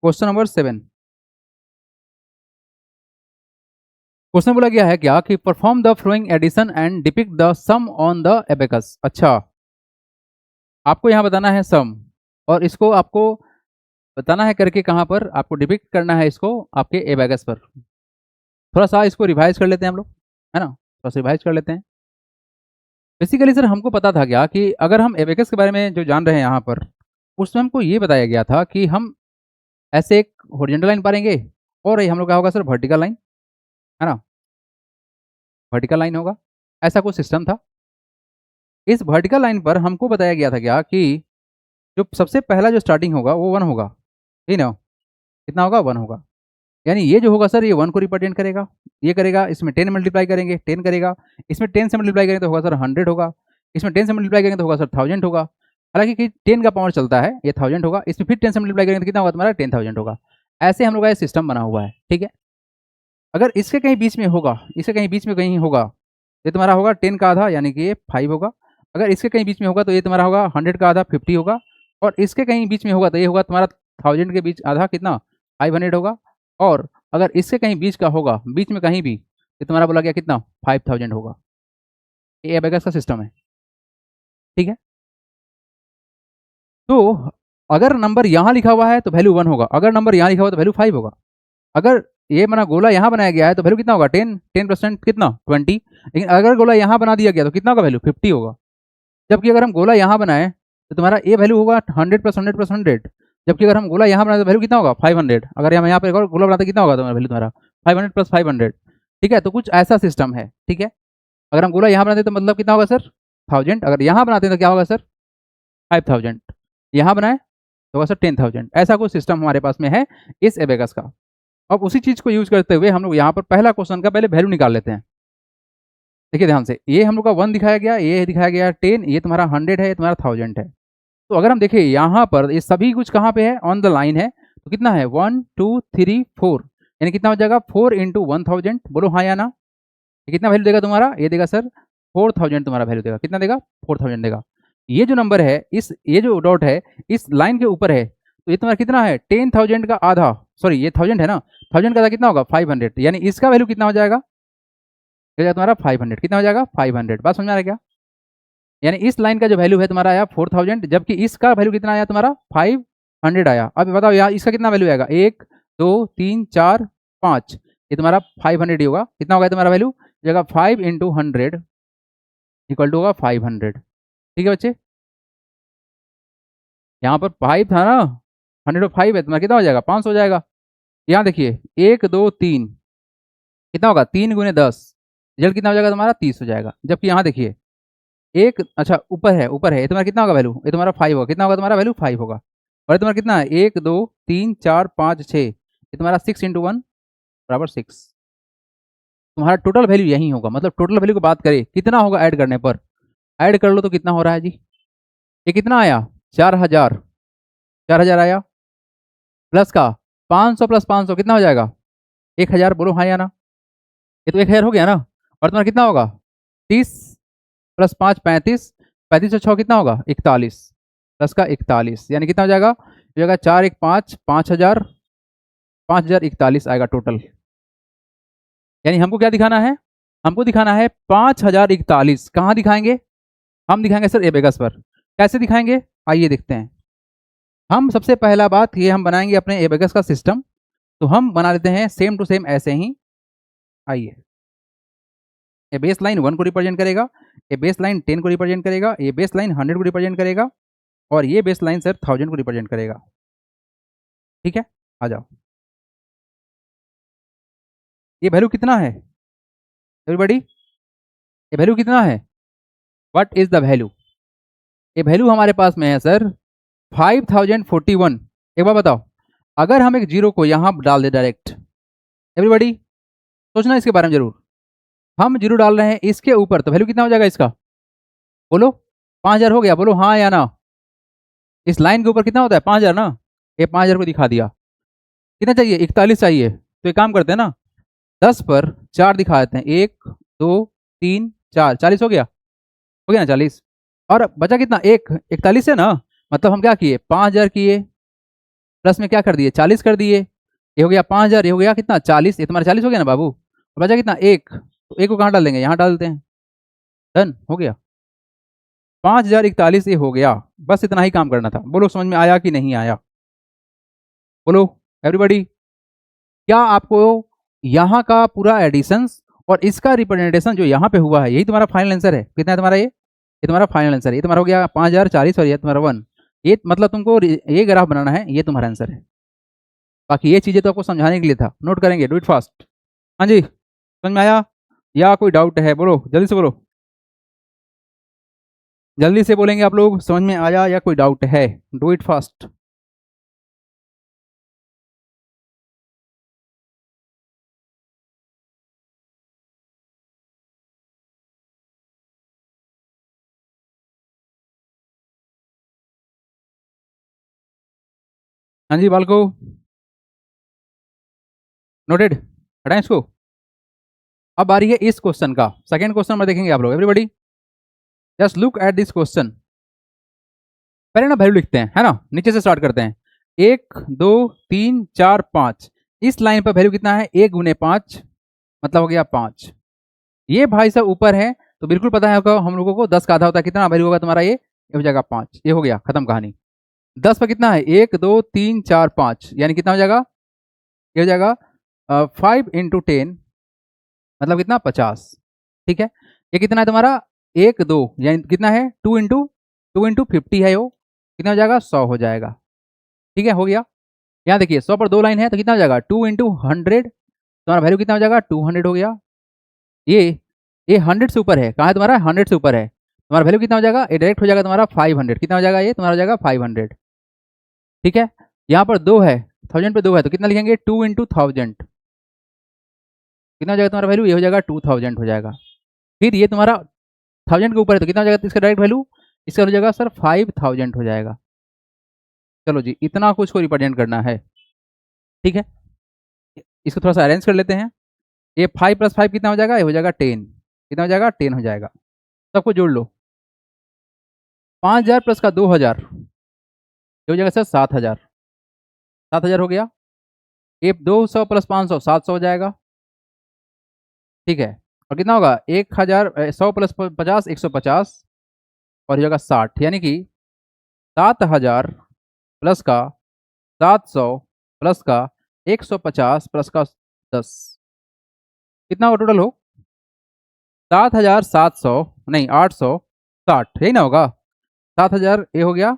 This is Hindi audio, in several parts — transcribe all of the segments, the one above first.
Question number 7। क्वेश्चन बोला गया है क्या कि perform the following addition and depict the sum on the abacus. अच्छा, आपको यहाँ बताना है सम, और इसको आपको बताना है करके कहाँ पर, आपको डिपिक्ट करना है इसको आपके एबेकस पर। थोड़ा सा इसको रिवाइज कर लेते हैं हम लोग, है ना, थोड़ा सा रिवाइज कर लेते हैं। बेसिकली सर हमको पता था क्या कि अगर हम एबेकस के बारे में जो जान रहे हैं यहाँ पर, उसमें हमको ये बताया गया था कि हम ऐसे एक हॉरिजॉन्टल लाइन पाएंगे, और ये हम लोग क्या होगा सर, वर्टिकल लाइन, है ना, वर्टिकल लाइन होगा, ऐसा कुछ सिस्टम था। इस वर्टिकल लाइन पर हमको बताया गया था क्या कि जो सबसे पहला जो स्टार्टिंग होगा वो 1 होगा, ठीक ना, कितना होगा, 1 होगा। यानी ये जो होगा सर, ये 1 को रिप्रेजेंट करेगा, ये करेगा, इसमें 10 मल्टीप्लाई करेंगे 10 करेगा, इसमें 10 से मल्टीप्लाई करेंगे तो होगा सर 100 होगा, इसमें 10 से मल्टीप्लाई करेंगे तो होगा सर 1000 होगा। हालांकि कि 10 का पावर चलता है, ये 1000 होगा, इसमें फिर 10 से मल्टीप्लाई करेंगे तो कितना होगा तुम्हारा, 10,000 होगा। ऐसे हम लोग का ये सिस्टम बना हुआ है, ठीक है। अगर इसके कहीं बीच में होगा, इसके कहीं बीच में कहीं होगा, ये तुम्हारा होगा 10 का आधा, यानी कि ये 5 होगा। अगर इसके कहीं बीच में होगा तो ये तुम्हारा होगा 100 का आधा, 50 होगा। और इसके कहीं बीच में होगा तो ये होगा तुम्हारा 1000 के बीच आधा, कितना, 500 होगा। और अगर इसके कहीं बीच का होगा, बीच में कहीं भी, ये तुम्हारा बोला गया कितना, 5000 होगा। ये एबेकस का सिस्टम है, ठीक है। तो अगर नंबर यहाँ लिखा हुआ है तो वैल्यू 1 होगा, अगर नंबर यहाँ लिखा हुआ है तो वैल्यू 5 होगा। अगर ये बना गोला यहाँ बनाया गया है तो वैल्यू कितना होगा, 10% कितना, 20। लेकिन अगर गोला यहाँ बना दिया गया तो कितना होगा, वैल्यू 50 होगा। जबकि अगर हम गोला यहाँ बनाए तो तुम्हारा ये वैल्यू होगा 100 + 100 + 100। जबकि अगर हम गोला यहाँ बनाए तो वैल्यू कितना होगा, 500। अगर हम यहाँ पे गोला बनाते कितना होगा तुम्हारा वैल्यू, तुम्हारा 500 + 500, ठीक है। तो कुछ ऐसा सिस्टम है, ठीक है। अगर हम गोला यहाँ बनाते तो मतलब कितना होगा सर, 1000। अगर यहाँ बनाते हैं तो क्या होगा सर, 5000। यहाँ बनाए तो होगा सर 10,000। ऐसा कुछ सिस्टम हमारे पास में है इस एबेकस का। अब उसी चीज़ को यूज करते हुए हम लोग यहाँ पर पहला क्वेश्चन का पहले वैल्यू निकाल लेते हैं। देखिए ध्यान से, ये हम लोग का 1 दिखाया गया, ये दिखाया गया 10, ये तुम्हारा 100 है, ये तुम्हारा 1000 है। तो अगर हम देखें यहाँ पर ये सभी कुछ कहाँ पे है, ऑन द लाइन है, तो कितना है, 1 2 3 4, यानी कितना हो जाएगा 4 × 1000। बोलो हाँ या ना। ये कितना वैल्यू देगा तुम्हारा, ये देगा सर 4000 तुम्हारा वैल्यू देगा, कितना देगा, 4000 देगा। ये जो नंबर है, इस ये जो डॉट है इस लाइन के ऊपर है, तो ये तुम्हारा कितना है, 10,000 का आधा, सॉरी ये 1000 है ना, 1000 का आधा कितना होगा, 500। यानी इसका वैल्यू कितना हो जाएगा, ये जाएगा तुम्हारा 500, कितना हो जाएगा, 500। बात समझ में आ रहा है क्या। यानी इस लाइन का जो वैल्यू है तुम्हारा आया 4000, जबकि इसका वैल्यू कितना आया तुम्हारा 500 आया। अब बताओ यहाँ इसका कितना वैल्यू आएगा, 1 2 3 4 5, ये तुम्हारा 500 ही होगा। कितना होगा तुम्हारा वैल्यू, जगह 5 × 100 इक्वल टू होगा 500, ठीक है बच्चे। यहाँ पर 5 था ना, 100 और 5 है, तुम्हारा कितना हो जाएगा, 500 हो जाएगा। यहाँ देखिए 1 2 3, कितना होगा, 3 × 10, रिजल्ट कितना हो जाएगा तुम्हारा, 30 हो जाएगा। जबकि यहाँ देखिए एक, अच्छा ऊपर है, ऊपर है, ये तुम्हारा कितना होगा वैल्यू, ये तुम्हारा 5 होगा, कितना होगा तुम्हारा वैल्यू, 5 होगा। और ये तुम्हारा कितना है, 1 2 3 4 5 6, ये तुम्हारा 6 × 1 बराबर 6। तुम्हारा टोटल वैल्यू यही होगा, मतलब टोटल वैल्यू की बात करें कितना होगा ऐड करने पर, ऐड कर लो तो कितना हो रहा है जी, ये कितना आया, 4000, 4000 आया, प्लस का 500 + 500 कितना हो जाएगा, 1000। बोलो हाँ या ना, ये तो 1000 हो गया ना। और तुम्हारा कितना होगा, 30 + 5 35, 35 और 6 कितना होगा, 41, प्लस का 41, यानी कितना हो जाएगा, हो जाएगा 4 1 5, 5000, 5041 आएगा टोटल। यानी हमको क्या दिखाना है, हमको दिखाना है 5041। कहाँ दिखाएंगे, हम दिखाएंगे सर एबेकस पर। कैसे दिखाएंगे, आइए देखते हैं। हम सबसे पहला बात ये हम बनाएंगे अपने एबेकस का सिस्टम। तो हम बना लेते हैं सेम टू सेम ऐसे ही। आइए, ये बेस लाइन 1 को रिप्रेजेंट करेगा, ये बेस लाइन 10 को रिप्रेजेंट करेगा, ये बेस लाइन 100 को रिप्रेजेंट करेगा, और ये बेस लाइन सर 1000 को रिप्रेजेंट करेगा, ठीक है। आ जाओ, ये वैल्यू कितना है एवरीबॉडी, ये वैल्यू कितना है, व्हाट इज द वैल्यू। ये वैल्यू हमारे पास में है सर 5041। एक बार बताओ, अगर हम एक जीरो को यहाँ डाल दे डायरेक्ट, एवरीबॉडी सोचना इसके बारे में जरूर, हम जीरो डाल रहे हैं इसके ऊपर, तो वैल्यू कितना हो जाएगा इसका, बोलो 5000 हो गया, बोलो हाँ या ना। इस लाइन के ऊपर कितना होता है, 5000 ना, ये 5000 को दिखा दिया। कितना चाहिए, 41 चाहिए। तो एक काम करते हैं ना, 10 पर 4 दिखा देते हैं, 1 2 3 4, 40 हो गया, हो गया ना 40। और बचा कितना, एक 41 है ना, मतलब हम क्या किए, 5000 किए, प्लस में क्या कर दिए 40 कर दिए, ये हो गया 5000, ये हो गया कितना 40, ये तुम्हारा 40 हो गया ना बाबू, और बचा कितना एक, तो एक को कहाँ डाल देंगे, यहाँ डाल देते हैं, डन हो गया 5041 ये हो गया। बस इतना ही काम करना था। बोलो समझ में आया कि नहीं आया, बोलो एवरीबॉडी। क्या आपको यहाँ का पूरा एडिशन और इसका रिप्रेजेंटेशन जो यहाँ पे हुआ है यही तुम्हारा फाइनल आंसर है? कितना है तुम्हारा ये तुम्हारा फाइनल आंसर है। ये तुम्हारा हो गया 5040 और ये तुम्हारा 1। ये मतलब तुमको ये ग्राफ बनाना है, ये तुम्हारा आंसर है। बाकी ये चीजें तो आपको समझाने के लिए था, नोट करेंगे, डू इट फास्ट। हाँ जी समझ में आया या कोई डाउट है? बोलो जल्दी से बोलो, जल्दी से बोलेंगे आप लोग, समझ में आया या कोई डाउट है? Do it fast. हाँ जी बालको, नोटेड, हटाएं इसको। अब आ रही है इस क्वेश्चन का सेकंड क्वेश्चन में, देखेंगे आप लोग everybody, just look at this question. पहले ना वैल्यू लिखते हैं, है ना, नीचे से स्टार्ट करते हैं। 1 2 3 4 5, इस लाइन पर वैल्यू कितना है 1 गुने 5, मतलब हो गया 5। ये भाई साहब ऊपर है तो बिल्कुल पता है हम लोगों को 10 का आधा होता है, कितना वैल्यू होगा तुम्हारा ये हो जाएगा 5। ये हो गया खत्म कहानी। 10 पर कितना है 1 2 3 4 5, यानी कितना हो जाएगा, ये हो जाएगा 5 इंटू 10, मतलब कितना 50। ठीक है, ये कितना है तुम्हारा 1 2, यानी कितना है 2 इंटू 50 है, वो कितना हो जाएगा 100 हो जाएगा। ठीक है हो गया। यहाँ देखिए 100 पर 2 लाइन है तो कितना हो जाएगा 2 इंटू 100, तुम्हारा वैल्यू कितना हो जाएगा 200 हो गया। ये 100 से ऊपर है, कहाँ है तुम्हारा 100 से ऊपर है, तुम्हारा वैल्यू कितना हो जाएगा, ये डायरेक्ट हो जाएगा तुम्हारा 500, कितना हो जाएगा ये तुम्हारा हो जाएगा 500। ठीक है, यहाँ पर 2 है, 1000 पे 2 है तो कितना लिखेंगे 2 इंटू 1000, कितना हो जाएगा तुम्हारा वैल्यू, ये हो जाएगा 2000 हो जाएगा। फिर ये तुम्हारा 1000 के ऊपर है तो कितना हो जाएगा इसका डायरेक्ट वैल्यू, इसका हो जाएगा सर 5000 हो जाएगा। चलो जी, इतना कुछ को रिप्रेजेंट करना है। ठीक है, इसको थोड़ा सा अरेंज कर लेते हैं। ये 5 + 5 कितना हो जाएगा, ये हो जाएगा 10, कितना हो जाएगा 10 हो जाएगा। सबको जोड़ लो, 5000 प्लस का 2000, ये हो जाएगा सर 7000, 7000 हो गया। ये 200 + 500 700 हो जाएगा। ठीक है, और कितना होगा 1000 100 + 50 150, और ये होगा 60, यानी कि 7000 प्लस का 700 प्लस का 150 प्लस का 10, कितना होगा टोटल हो 7700, नहीं 860, यही ना होगा 7000, ये हो गया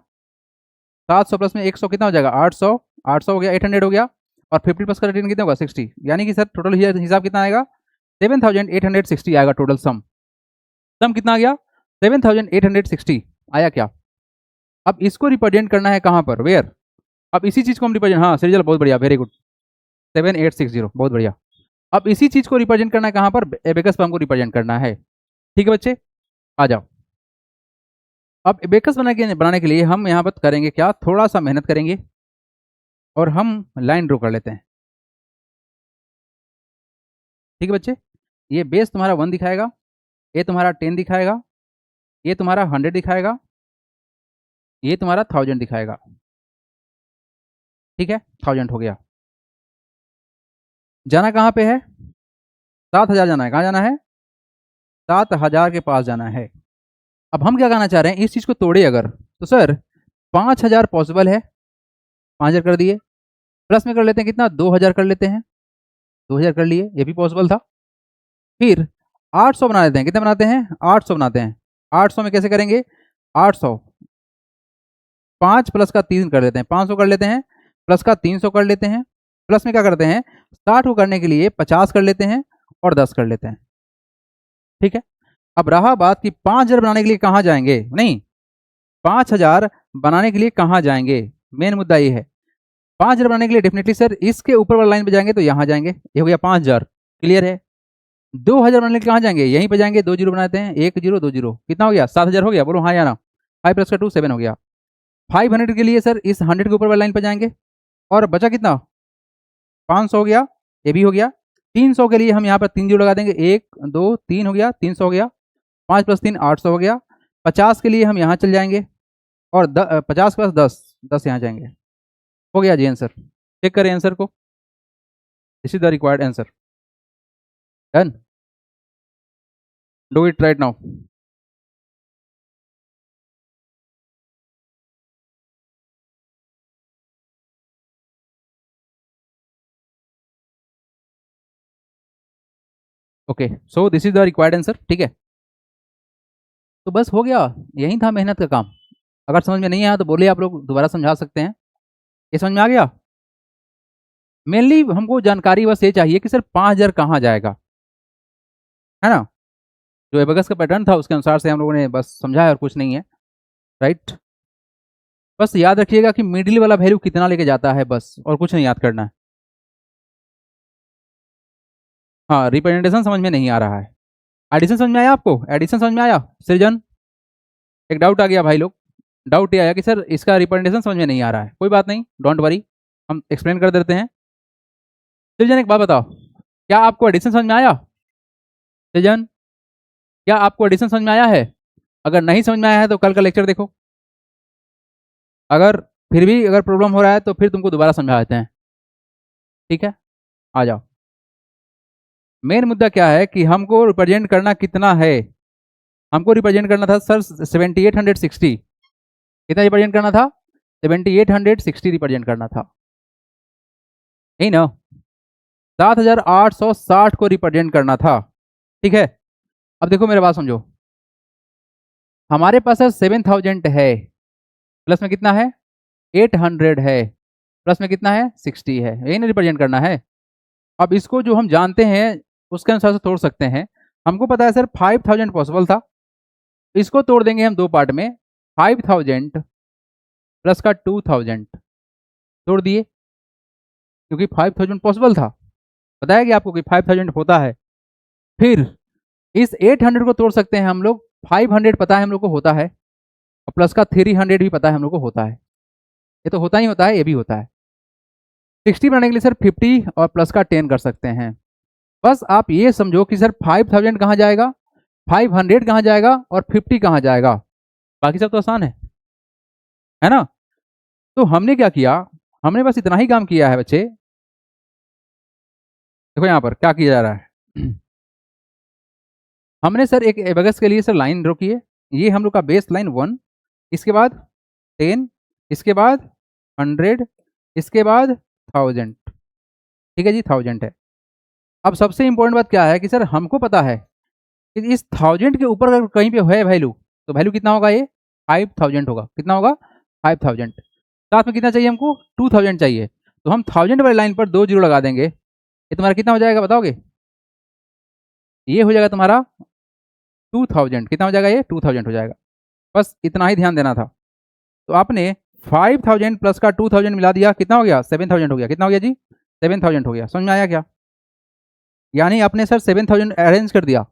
700 प्लस में 100 कितना हो जाएगा 800, 800 हो गया 800 हो गया, और 50 प्लस का रिटर्न कितना होगा 60, यानी कि सर टोटल हिसाब कितना आएगा 7860 आएगा टोटल सम। सम कितना आ गया 7860 आया क्या। अब इसको रिप्रेजेंट करना है कहाँ पर, वेयर, अब इसी चीज को हम रिप्रेजेंट, हाँ सरिजल बहुत बढ़िया, वेरी गुड, 7860 बहुत बढ़िया। अब इसी चीज को रिप्रेजेंट करना है कहाँ पर, एबेकस पर हमको रिप्रेजेंट करना है। ठीक है बच्चे, आ जाओ। अब एबेकस बनाने के लिए हम यहाँ पर करेंगे क्या, थोड़ा सा मेहनत करेंगे और हम लाइन ड्रॉ कर लेते हैं। ठीक है बच्चे, ये बेस तुम्हारा 1 दिखाएगा, ये तुम्हारा 10 दिखाएगा, ये तुम्हारा 100 दिखाएगा, ये तुम्हारा 1000 दिखाएगा। ठीक है, 1000 हो गया। जाना कहाँ पे है, 7000 जाना है, कहाँ जाना है 7000 के पास जाना है। अब हम क्या कहना चाह रहे हैं, इस चीज को तोड़े अगर, तो सर 5000 पॉसिबल है, 5000 कर दिए, प्लस में कर लेते हैं कितना 2000 कर लेते हैं, 2000 कर लिए, ये भी पॉसिबल था। फिर 800 बना देते हैं, कितने बनाते हैं 800 बनाते हैं। 800 में कैसे करेंगे 800, 5 प्लस का 3 कर देते हैं, 500 कर लेते हैं, प्लस का 300 कर लेते हैं, प्लस में क्या करते हैं 60 को करने के लिए 50 कर लेते हैं और 10 कर लेते हैं। ठीक है, अब रहा बात कि 5000 बनाने के लिए कहाँ जाएंगे, नहीं 5000 बनाने के लिए कहाँ जाएंगे, मेन मुद्दा ये है। 5000 बनाने के लिए डेफिनेटली सर इसके ऊपर वाला लाइन पे जाएंगे, तो यहाँ जाएंगे, ये हो गया 5000, क्लियर है। 2000 बनाने के लिए कहाँ जाएंगे, यहीं पे जाएंगे, 2 जीरो बनाते हैं, 1 0 2 0, कितना हो गया 7000 हो गया, बोलो हाँ या ना। 5 प्लस का 2 7 हो गया। 500 के लिए सर इस 100 के ऊपर वाली लाइन पे जाएंगे, और बचा कितना 500 हो गया, ये भी हो गया। 300 के लिए हम यहाँ पर 3 जीरो लगा देंगे, 1 2 3 हो गया, 300 हो गया, 5 + 3 800 हो गया। 50 के लिए हम यहाँ चल जाएंगे, और 50 + 10 10 यहाँ जाएंगे, हो गया जी आंसर, चेक करें आंसर को, this is the required answer, done, do it right now. Okay, so this is the required answer, ठीक है। तो बस हो गया, यही था मेहनत का काम। अगर समझ में नहीं आया तो बोलिए, आप लोग दोबारा समझा सकते हैं। ये समझ में आ गया? मेनली हमको जानकारी बस ये चाहिए कि सर 5000 कहाँ जाएगा, है ना। जो एबेगस का पैटर्न था उसके अनुसार से हम लोगों ने बस समझा है और कुछ नहीं है, राइट। बस याद रखिएगा कि मिडिल वाला वैल्यू कितना लेके जाता है, बस, और कुछ नहीं याद करना है। हाँ, रिप्रेजेंटेशन समझ में नहीं आ रहा है। एडिशन समझ में आया आपको? एडिशन समझ में आया सृजन? एक डाउट आ गया भाई लोग, डाउट ये आया कि सर इसका रिप्रेजेंटेशन समझ में नहीं आ रहा है। कोई बात नहीं, डोंट वरी, हम एक्सप्लेन कर देते हैं। सृजन एक बात बताओ, क्या आपको एडिशन समझ में आया? सृजन, क्या आपको एडिशन समझ में आया है? अगर नहीं समझ में आया है तो कल का लेक्चर देखो, अगर फिर भी अगर प्रॉब्लम हो रहा है तो फिर तुमको दोबारा समझा देते हैं, ठीक है। आ जाओ, मेन मुद्दा क्या है कि हमको रिप्रेजेंट करना कितना है। हमको रिप्रेजेंट करना था सर 7860, कितना रिप्रेजेंट करना था? 7860 रिप्रेजेंट करना था, यही ना। 7860 को रिप्रेजेंट करना था, ठीक है। अब देखो मेरे बात समझो, हमारे पास सर 7000 है, प्लस में कितना है? 800 है, प्लस में कितना है? 60 है, यही ना रिप्रेजेंट करना है। अब इसको जो हम जानते हैं उसके अनुसार से तोड़ सकते हैं। हमको पता है सर 5000 पॉसिबल था, इसको तोड़ देंगे हम दो पार्ट में। 5000 प्लस का 2000 तोड़ दिए, क्योंकि 5000 पॉसिबल था, बताया कि आपको कि 5000 होता है। फिर इस 800 को तोड़ सकते हैं हम लोग, 500 पता है हम लोग को होता है, और प्लस का 300 भी पता है हम लोग को होता है। ये तो होता ही होता है, ये भी होता है। 60 बनाने के लिए सर 50 और प्लस का 10 कर सकते हैं। बस आप ये समझो कि सर 5000 कहाँ जाएगा, 500 कहाँ जाएगा, और 50 कहाँ जाएगा। बाकी सब तो आसान है ना। तो हमने क्या किया, हमने बस इतना ही काम किया है बच्चे। देखो यहाँ पर क्या किया जा रहा है हमने सर एक एबेगस के लिए सर लाइन ड्रॉ की है। ये हम लोग का बेस लाइन 1, इसके बाद 10, इसके बाद 100, इसके बाद 1000, ठीक है जी, 1000 है। अब सबसे इंपॉर्टेंट बात क्या है कि सर हमको पता है कि इस 1000 के ऊपर अगर कहीं पे है वैल्यू, तो वैल्यू कितना होगा? ये 5000 होगा। कितना होगा? 5000। साथ में कितना चाहिए हमको? 2000 चाहिए। तो हम 1000 वाली लाइन पर 2 जीरो लगा देंगे, ये तुम्हारा कितना हो जाएगा बताओगे? ये हो जाएगा तुम्हारा 2000। कितना हो जाएगा? ये 2000 हो जाएगा। बस इतना ही ध्यान देना था। तो आपने 5000 प्लस का 2000 मिला दिया, कितना हो गया? 7000 हो गया। कितना हो गया जी? 7000 हो गया। समझ में आया क्या? यानी आपने सर 7000 अरेंज कर दिया,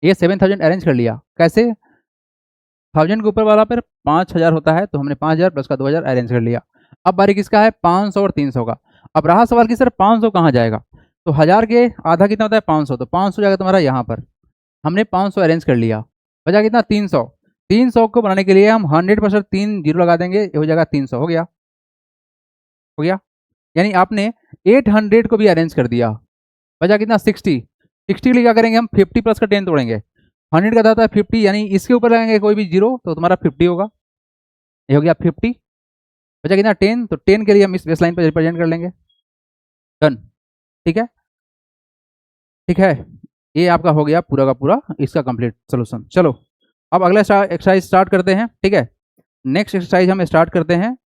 ये 7000 अरेंज कर लिया। कैसे? 1000 के ऊपर वाला पर 5000 होता है, तो हमने 5000 प्लस का 2000 अरेंज कर लिया। अब बारी किसका है? 500 और 300 का। अब रहा सवाल कि सर 500 कहाँ जाएगा, तो 1000 के आधा कितना होता है? 500, तो 500 जाएगा तुम्हारा यहाँ पर। हमने 500 अरेंज कर लिया, बचा कितना? 300। 300 को बनाने के लिए हम 100% 3 जीरो लगा देंगे, ये हो जाएगा 300। हो गया, हो गया। यानी आपने 800 को भी अरेंज कर दिया, बचा कितना? 60। 60 के लिए क्या करेंगे हम? 50 प्लस का 10 तोड़ेंगे। 100 का था 50, यानी इसके ऊपर लगाएंगे कोई भी जीरो तो तुम्हारा 50 होगा, ये हो गया 50। बचा कितना? 10। तो 10 के लिए हम इस बेस लाइन पर रिप्रेजेंट कर लेंगे, डन, ठीक है, ठीक है। ये आपका हो गया पूरा का पूरा इसका कंप्लीट सोल्यूशन। चलो अब अगला एक्सरसाइज स्टार्ट करते हैं, ठीक है। नेक्स्ट एक्सरसाइज हम स्टार्ट करते हैं